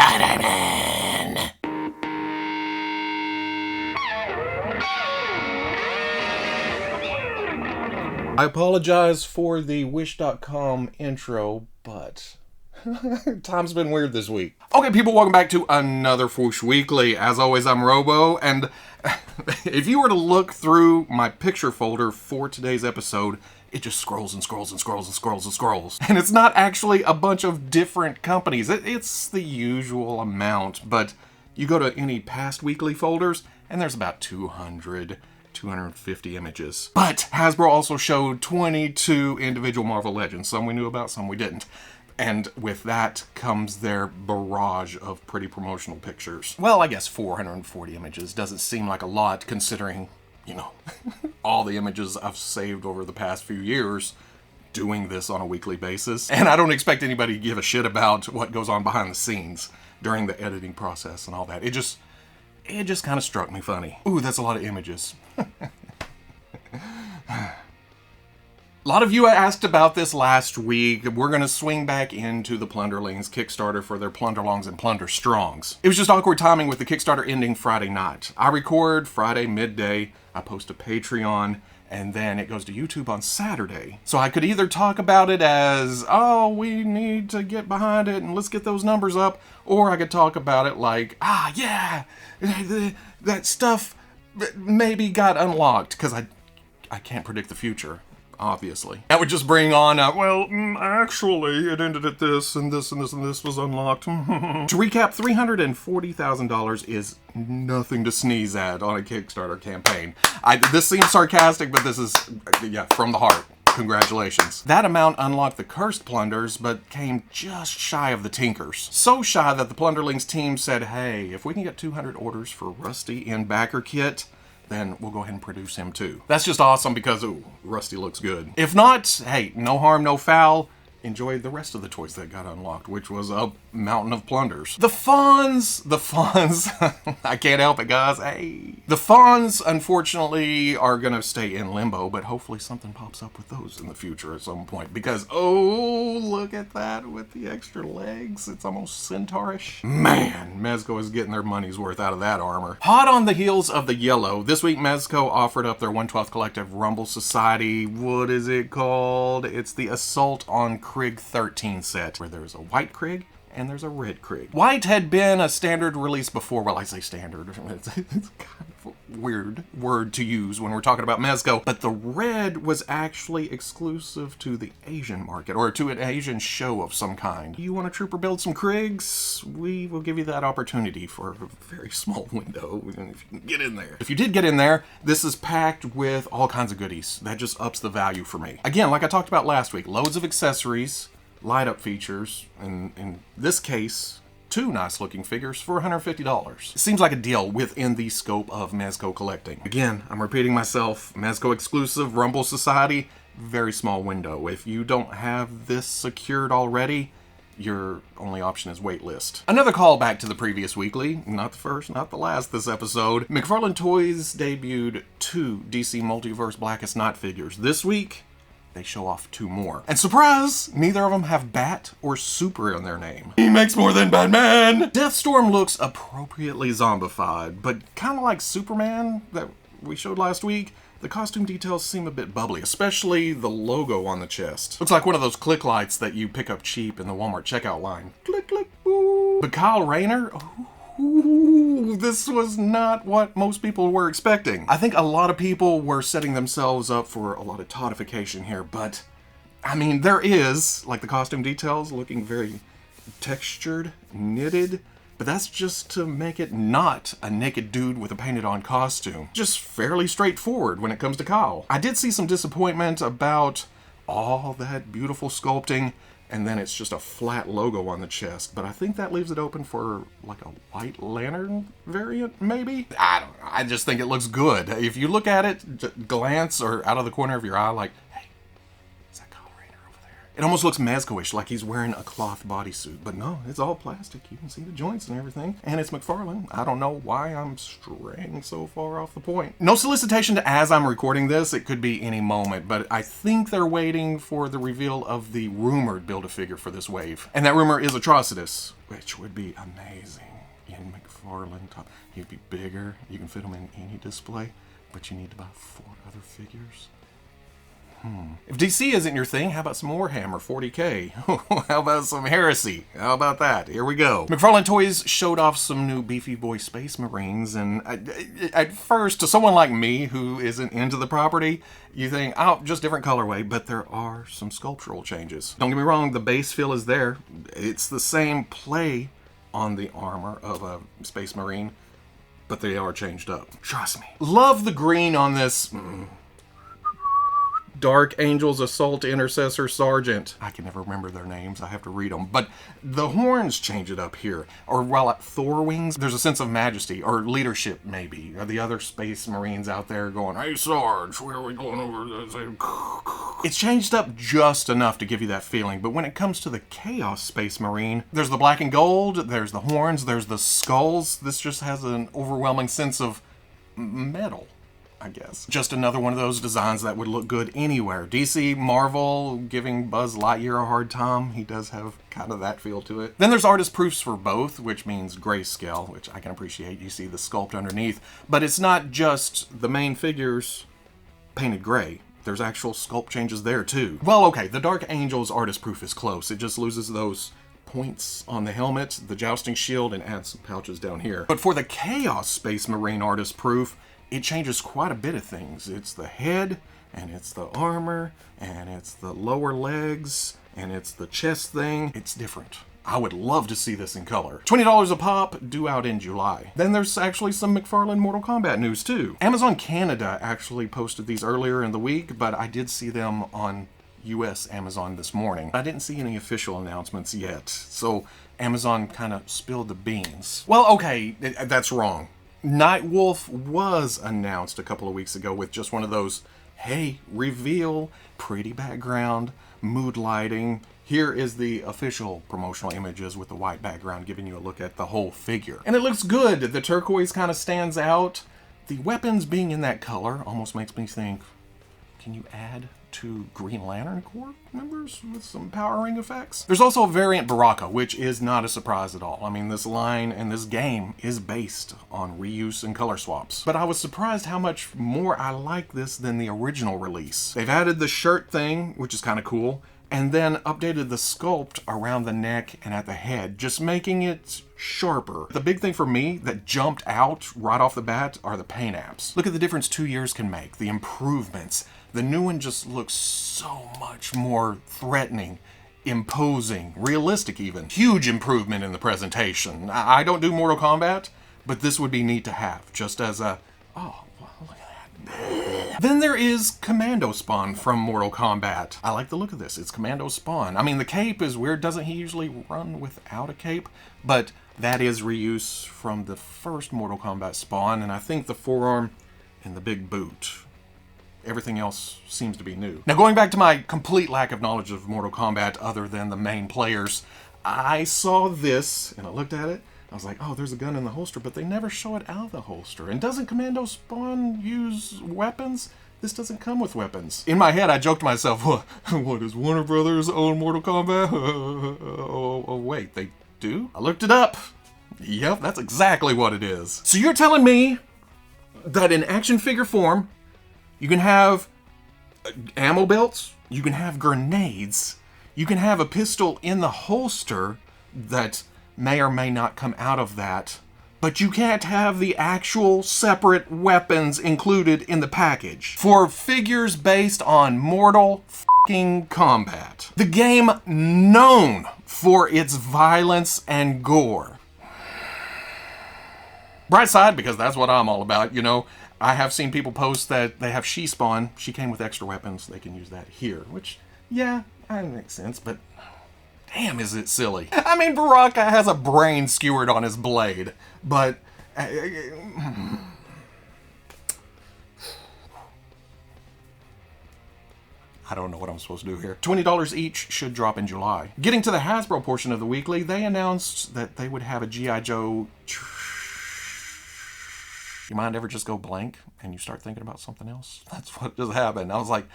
Spider-Man. I apologize for the Wish.com intro, but time's been weird this week. Okay, people, welcome back to another Fwoosh Weekly. As always, I'm Robo, and if you were to look through my picture folder for today's episode, it just scrolls and scrolls and scrolls and scrolls and scrolls. And it's not actually a bunch of different companies. It's the usual amount, but you go to any past weekly folders, and there's about 250 images. But Hasbro also showed 22 individual Marvel Legends. Some we knew about, some we didn't. And with that comes their barrage of pretty promotional pictures. Well, I guess 440 images doesn't seem like a lot considering, you know, all the images I've saved over the past few years doing this on a weekly basis. And I don't expect anybody to give a shit about what goes on behind the scenes during the editing process and all that. It just kind of struck me funny. Ooh, that's a lot of images. A lot of you asked about this last week. We're going to swing back into the Plunderlings Kickstarter for their Plunderlongs and Plunderstrongs. It was just awkward timing with the Kickstarter ending Friday night. I record Friday midday, I post to Patreon, and then it goes to YouTube on Saturday. So I could either talk about it as, oh, we need to get behind it and let's get those numbers up, or I could talk about it like, yeah, that stuff maybe got unlocked, because I can't predict the future. Obviously. That would just bring on, actually, it ended at this, and this, and this, and this was unlocked. To recap, $340,000 is nothing to sneeze at on a Kickstarter campaign. This seems sarcastic, but this is, from the heart. Congratulations. That amount unlocked the cursed plunders, but came just shy of the tinkers. So shy that the Plunderlings team said, hey, if we can get 200 orders for Rusty in backer kit, then we'll go ahead and produce him too. That's just awesome because, ooh, Rusty looks good. If not, hey, no harm, no foul. Enjoy the rest of the toys that got unlocked, which was a mountain of plunders. The fawns, I can't help it, guys, hey. The fawns, unfortunately, are gonna stay in limbo, but hopefully something pops up with those in the future at some point, because, oh, look at that with the extra legs. It's almost centaurish. Man, Mezco is getting their money's worth out of that armor. Hot on the heels of the yellow, this week Mezco offered up their 1/12 Collective Rumble Society. What is it called? It's the Assault on Krieg 13 set, where there's a white Krieg and there's a red Krieg. White had been a standard release before. Well, I say standard. It's kind of a weird word to use when we're talking about Mezco. But the red was actually exclusive to the Asian market, or to an Asian show of some kind. You want to trooper build some Kriegs? We will give you that opportunity for a very small window, if you can get in there. If you did get in there, this is packed with all kinds of goodies. That just ups the value for me. Again, like I talked about last week, loads of accessories, light-up features, and in this case, 2 nice-looking figures for $150. It seems like a deal within the scope of Mezco collecting. Again, I'm repeating myself, Mezco exclusive, Rumble Society, very small window. If you don't have this secured already, your only option is waitlist. Another callback to the previous weekly, not the first, not the last this episode. McFarlane Toys debuted 2 DC Multiverse Blackest Night figures. This week, they show off 2 more. And surprise, neither of them have Bat or Super in their name. He makes more than Batman! Deathstorm looks appropriately zombified, but kind of like Superman that we showed last week, the costume details seem a bit bubbly, especially the logo on the chest. Looks like one of those click lights that you pick up cheap in the Walmart checkout line. Click, click, boo! But Kyle Rayner? Ooh, this was not what most people were expecting. I think a lot of people were setting themselves up for a lot of todification here, but I mean, there is, like the costume details looking very textured, knitted, but that's just to make it not a naked dude with a painted on costume. Just fairly straightforward when it comes to Kyle. I did see some disappointment about all that beautiful sculpting, and then it's just a flat logo on the chest. But I think that leaves it open for like a White Lantern variant, maybe? I don't know. I just think it looks good. If you look at it, glance or out of the corner of your eye, like, hey, is that Kyle Rayner over there? It almost looks Mezco-ish, like he's wearing a cloth bodysuit. But no, it's all plastic. You can see the joints and everything. And it's McFarlane. I don't know why I'm straying so far off the point. No solicitation to as I'm recording this. It could be any moment. But I think they're waiting for the reveal of the rumored Build-A-Figure for this wave. And that rumor is Atrocitus, which would be amazing in McFarlane. He'd be bigger. You can fit him in any display. But you need to buy 4 other figures. If DC isn't your thing, how about some Warhammer 40k? How about some Heresy? How about that? Here we go. McFarlane Toys showed off some new beefy boy Space Marines, and at first, to someone like me who isn't into the property, you think, oh, just different colorway, but there are some sculptural changes. Don't get me wrong, the base feel is there. It's the same play on the armor of a Space Marine, but they are changed up. Trust me. Love the green on this Dark Angels Assault Intercessor Sergeant. I can never remember their names. I have to read them. But the horns change it up here. Or while at Thor wings, there's a sense of majesty or leadership, maybe. Or the other Space Marines out there going, "Hey, Sarge, where are we going over this?" It's changed up just enough to give you that feeling. But when it comes to the Chaos Space Marine, there's the black and gold, there's the horns, there's the skulls. This just has an overwhelming sense of metal, I guess. Just another one of those designs that would look good anywhere. DC, Marvel, giving Buzz Lightyear a hard time. He does have kind of that feel to it. Then there's artist proofs for both, which means grayscale, which I can appreciate. You see the sculpt underneath. But it's not just the main figures painted gray. There's actual sculpt changes there too. Well, okay, the Dark Angels artist proof is close. It just loses those points on the helmet, the jousting shield, and adds some pouches down here. But for the Chaos Space Marine artist proof, it changes quite a bit of things. It's the head, and it's the armor, and it's the lower legs, and it's the chest thing. It's different. I would love to see this in color. $20 a pop, due out in July. Then there's actually some McFarlane Mortal Kombat news too. Amazon Canada actually posted these earlier in the week, but I did see them on US Amazon this morning. I didn't see any official announcements yet, so Amazon kind of spilled the beans. Well, okay, that's wrong. Nightwolf was announced a couple of weeks ago with just one of those, hey, reveal, pretty background, mood lighting. Here is the official promotional images with the white background giving you a look at the whole figure. And it looks good. The turquoise kind of stands out. The weapons being in that color almost makes me think, can you add 2 Green Lantern Corps members with some power ring effects? There's also a variant Baraka, which is not a surprise at all. I mean, this line and this game is based on reuse and color swaps. But I was surprised how much more I like this than the original release. They've added the shirt thing, which is kind of cool, and then updated the sculpt around the neck and at the head, just making it sharper. The big thing for me that jumped out right off the bat are the paint apps. Look at the difference 2 years can make, the improvements. The new one just looks so much more threatening, imposing, realistic even. Huge improvement in the presentation. I don't do Mortal Kombat, but this would be neat to have, just as a, oh, well, look at that. Then there is Commando Spawn from Mortal Kombat. I like the look of this. It's Commando Spawn. I mean, the cape is weird. Doesn't he usually run without a cape? But that is reuse from the first Mortal Kombat Spawn, and I think the forearm and the big boot. Everything else seems to be new. Now, going back to my complete lack of knowledge of Mortal Kombat other than the main players, I saw this and I looked at it. I was like, oh, there's a gun in the holster, but they never show it out of the holster. And doesn't Commando Spawn use weapons? This doesn't come with weapons. In my head, I joked to myself, what, does Warner Brothers own Mortal Kombat? Oh, wait, they do? I looked it up. Yep, that's exactly what it is. So you're telling me that in action figure form, you can have ammo belts, you can have grenades, you can have a pistol in the holster that may or may not come out of that, but you can't have the actual separate weapons included in the package for figures based on Mortal Kombat. The game known for its violence and gore. Bright side, because that's what I'm all about, you know. I have seen people post that they have She Spawn. She came with extra weapons. They can use that here, which, yeah, that makes sense, but damn, is it silly. I mean, Baraka has a brain skewered on his blade, but I don't know what I'm supposed to do here. $20 each, should drop in July. Getting to the Hasbro portion of the weekly, they announced that they would have a G.I. Joe... Your mind ever just go blank and you start thinking about something else? That's what just happened. I was like,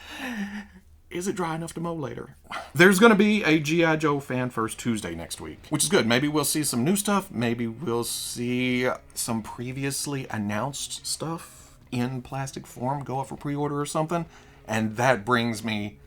is it dry enough to mow later? There's going to be a G.I. Joe Fan First Tuesday next week, which is good. Maybe we'll see some new stuff. Maybe we'll see some previously announced stuff in plastic form go up for pre-order or something. And that brings me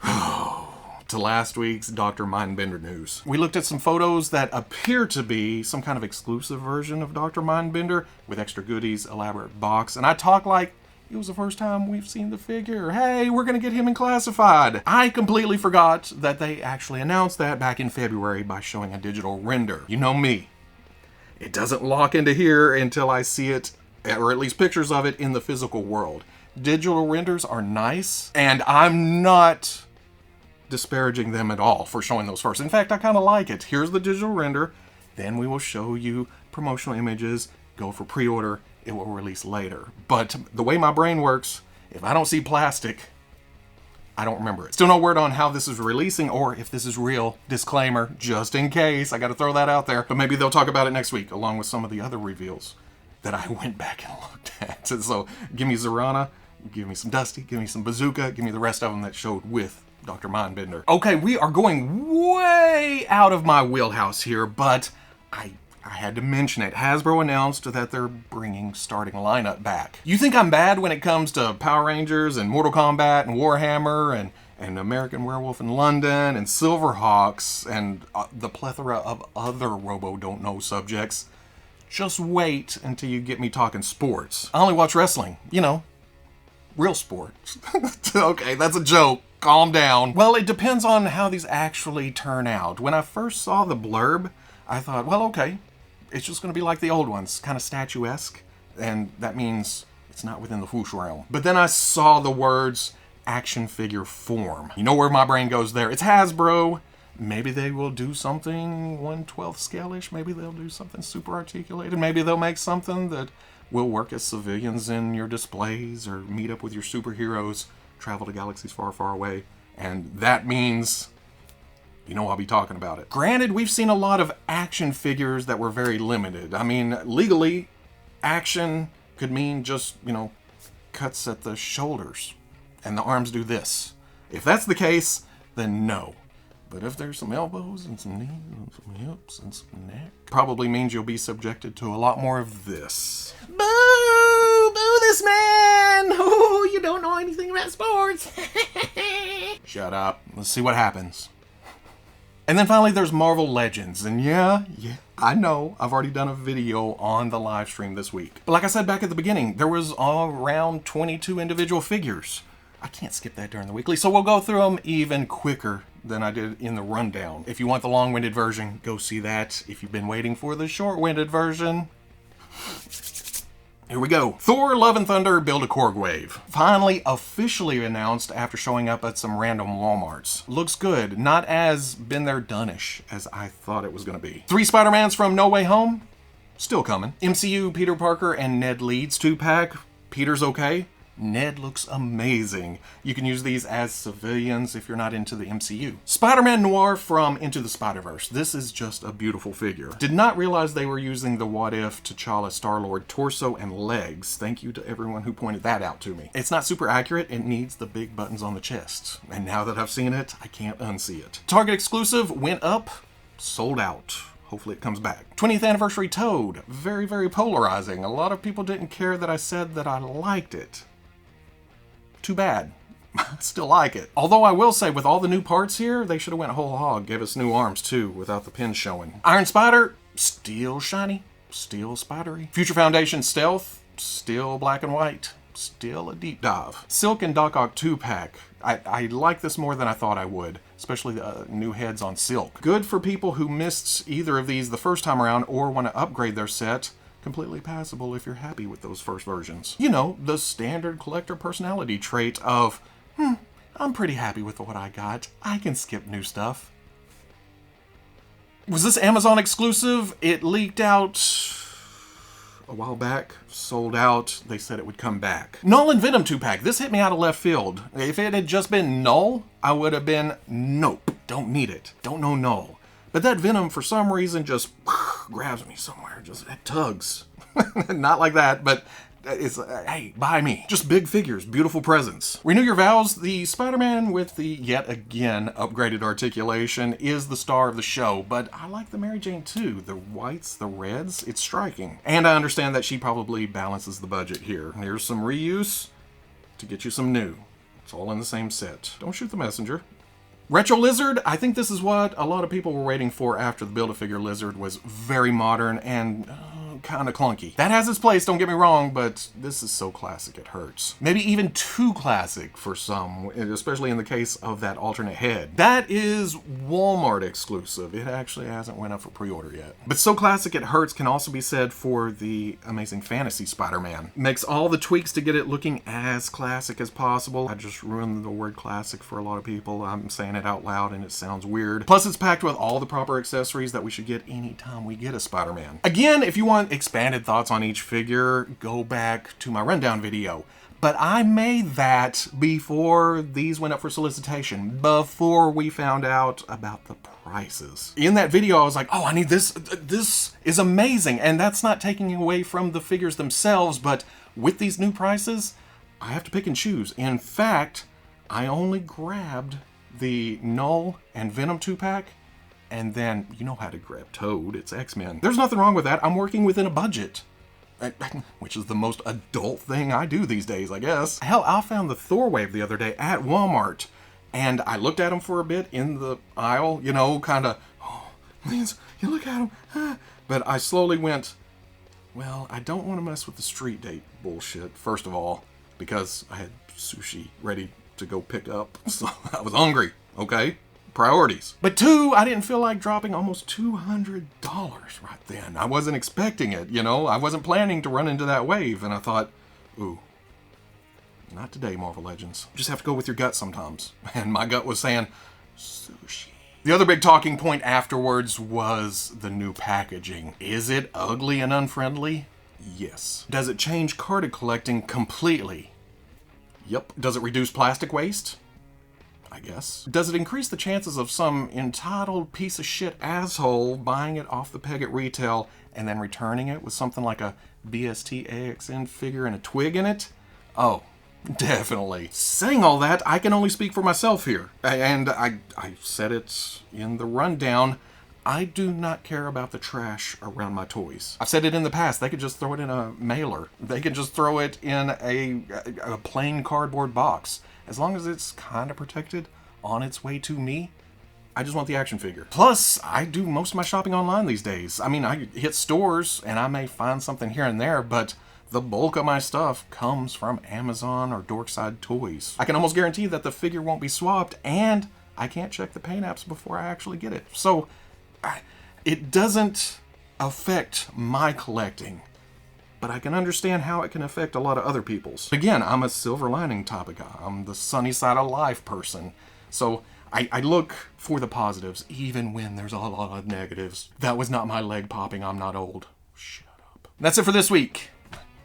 to last week's Dr. Mindbender news. We looked at some photos that appear to be some kind of exclusive version of Dr. Mindbender with extra goodies, elaborate box, and I talk like it was the first time we've seen the figure. Hey, we're gonna get him in classified. I completely forgot that they actually announced that back in February by showing a digital render. You know me. It doesn't lock into here until I see it, or at least pictures of it, in the physical world. Digital renders are nice, and I'm not disparaging them at all for showing those first. In fact, I kind of like it. Here's the digital render, then we will show you promotional images, go for pre-order, it will release later. But the way my brain works, if I don't see plastic, I don't remember it. Still no word on how this is releasing or if this is real. Disclaimer, just in case. I got to throw that out there. But maybe they'll talk about it next week, along with some of the other reveals that I went back and looked at. So give me Zorana, give me some Dusty, give me some Bazooka, give me the rest of them that showed with Dr. Mindbender. Okay, we are going way out of my wheelhouse here, but I had to mention it. Hasbro announced that they're bringing starting lineup back. You think I'm bad when it comes to Power Rangers and Mortal Kombat and Warhammer and American Werewolf in London and Silverhawks and the plethora of other Robo-Don't-Know subjects? Just wait until you get me talking sports. I only watch wrestling, you know, real sports. Okay, that's a joke. Calm down. Well, it depends on how these actually turn out. When I first saw the blurb, I thought, well, okay, it's just going to be like the old ones, kind of statuesque, and that means it's not within the Fwoosh realm. But then I saw the words action figure form. You know where my brain goes there. It's Hasbro. Maybe they will do something 1/12 scale-ish. Maybe they'll do something super articulated. Maybe they'll make something that will work as civilians in your displays or meet up with your superheroes, travel to galaxies far, far away. And that means, you know, I'll be talking about it. Granted, we've seen a lot of action figures that were very limited. I mean, legally, action could mean just, you know, cuts at the shoulders and the arms do this. If that's the case, then no. But if there's some elbows and some knees and some hips and some neck, probably means you'll be subjected to a lot more of this. Boo! Boo this man! Oh, you don't know anything about sports. Shut up. Let's see what happens. And then finally there's Marvel Legends. And yeah, I know I've already done a video on the live stream this week. But like I said back at the beginning, there was around 22 individual figures. I can't skip that during the weekly, so we'll go through them even quicker than I did in the rundown. If you want the long-winded version, go see that. If you've been waiting for the short-winded version, here we go. Thor Love and Thunder Build-A-Korg Wave. Finally officially announced after showing up at some random Walmarts. Looks good. Not as been there done-ish as I thought it was going to be. 3 Spider-Mans from No Way Home. Still coming. MCU Peter Parker and Ned Leeds 2-pack. Peter's okay. Ned looks amazing. You can use these as civilians if you're not into the MCU. Spider-Man Noir from Into the Spider-Verse. This is just a beautiful figure. Did not realize they were using the What If T'Challa Star-Lord torso and legs. Thank you to everyone who pointed that out to me. It's not super accurate. It needs the big buttons on the chest. And now that I've seen it, I can't unsee it. Target exclusive went up, sold out. Hopefully it comes back. 20th Anniversary Toad. Very, very polarizing. A lot of people didn't care that I said that I liked it. Too bad. I still like it. Although I will say, with all the new parts here, they should have went whole hog. Gave us new arms too, without the pins showing. Iron Spider, still shiny, still spidery. Future Foundation Stealth, still black and white, still a deep dive. Silk and Doc Ock 2-pack. I like this more than I thought I would, especially the new heads on Silk. Good for people who missed either of these the first time around or want to upgrade their set. Completely passable if you're happy with those first versions. You know, the standard collector personality trait of, I'm pretty happy with what I got. I can skip new stuff. Was this Amazon exclusive? It leaked out, a while back, sold out. They said it would come back. Null and Venom 2-pack. This hit me out of left field. If it had just been Null, I would have been, nope, don't need it. Don't know Null. But that Venom, for some reason, just grabs me somewhere. Just, it tugs. Not like that, but it's, hey, buy me. Just big figures, beautiful presents. Renew your vows. The Spider-Man with the, yet again, upgraded articulation is the star of the show, but I like the Mary Jane too. The whites, the reds, it's striking. And I understand that she probably balances the budget here. Here's some reuse to get you some new. It's all in the same set. Don't shoot the messenger. Retro Lizard, I think this is what a lot of people were waiting for after the Build-A-Figure Lizard was very modern and kind of clunky. That has its place, don't get me wrong, but this is so classic it hurts. Maybe even too classic for some, especially in the case of that alternate head. That is Walmart exclusive. It actually hasn't went up for pre-order yet. But so classic it hurts can also be said for the Amazing Fantasy Spider-Man. Makes all the tweaks to get it looking as classic as possible. I just ruined the word classic for a lot of people. I'm saying it out loud and it sounds weird. Plus it's packed with all the proper accessories that we should get anytime we get a Spider-Man. Again, if you want expanded thoughts on each figure, go back to my rundown video. But I made that before these went up for solicitation, before we found out about the prices. In that video, I was like, oh, I need this. This is amazing. And that's not taking away from the figures themselves, but with these new prices, I have to pick and choose. In fact, I only grabbed the Null and Venom 2-pack, and then you know how to grab Toad, it's X-Men. There's nothing wrong with that. I'm working within a budget, which is the most adult thing I do these days, I guess. Hell, I found the Thor wave the other day at Walmart, and I looked at them for a bit in the aisle, you know, kind of, oh, please, you look at them. But I slowly went, well, I don't want to mess with the street date bullshit, first of all, because I had sushi ready to go pick up, so I was hungry, okay? Priorities. But two, I didn't feel like dropping almost $200 right then. I wasn't expecting it, you know? I wasn't planning to run into that wave, and I thought, ooh, not today, Marvel Legends. You just have to go with your gut sometimes. And my gut was saying, sushi. The other big talking point afterwards was the new packaging. Is it ugly and unfriendly? Yes. Does it change carded collecting completely? Yep. Does it reduce plastic waste? I guess. Does it increase the chances of some entitled piece of shit asshole buying it off the peg at retail and then returning it with something like a BST AXN figure and a twig in it? Oh, definitely. Saying all that, I can only speak for myself here. And I said it in the rundown. I do not care about the trash around my toys. I've said it in the past, they could just throw it in a mailer. They could just throw it in a plain cardboard box. As long as it's kind of protected on its way to me, I just want the action figure. Plus, I do most of my shopping online these days. I mean, I hit stores and I may find something here and there, but the bulk of my stuff comes from Amazon or Dorkside Toys. I can almost guarantee that the figure won't be swapped, and I can't check the paint apps before I actually get it. So, it doesn't affect my collecting, but I can understand how it can affect a lot of other people's. Again, I'm a silver lining type of guy. I'm the sunny side of life person. So I look for the positives, even when there's a lot of negatives. That was not my leg popping. I'm not old. Shut up. That's it for this week.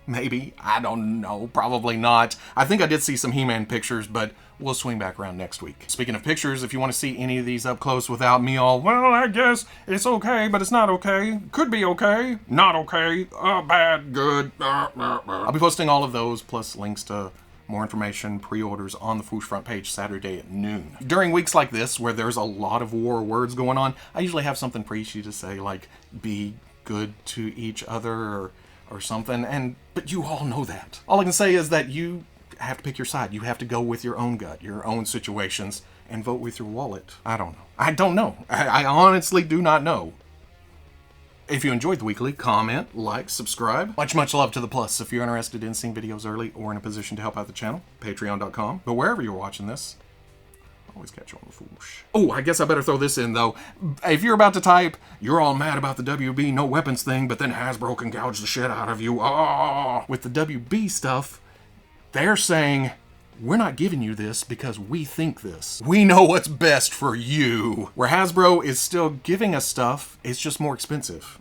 Maybe. I don't know. Probably not. I think I did see some He-Man pictures, but we'll swing back around next week. Speaking of pictures, if you want to see any of these up close without me all, well, I guess it's okay, but it's not okay. Could be okay. Not okay. Bad. Good. I'll be posting all of those, plus links to more information, pre-orders on the Fwoosh front page Saturday at noon. During weeks like this, where there's a lot of war words going on, I usually have something preachy to say, like, be good to each other, or something, but you all know that. All I can say is that you have to pick your side. You have to go with your own gut, your own situations, and vote with your wallet. I don't know. I don't know. I honestly do not know. If you enjoyed the weekly, comment, like, subscribe. Much love to the plus. If you're interested in seeing videos early or in a position to help out the channel, patreon.com. But wherever you're watching this, always catch you on the Fwoosh. Oh, I guess I better throw this in, though. If you're about to type, you're all mad about the WB no weapons thing, but then Hasbro can gouge the shit out of you. Oh! With the WB stuff, they're saying, we're not giving you this because we think this. We know what's best for you. Where Hasbro is still giving us stuff, it's just more expensive.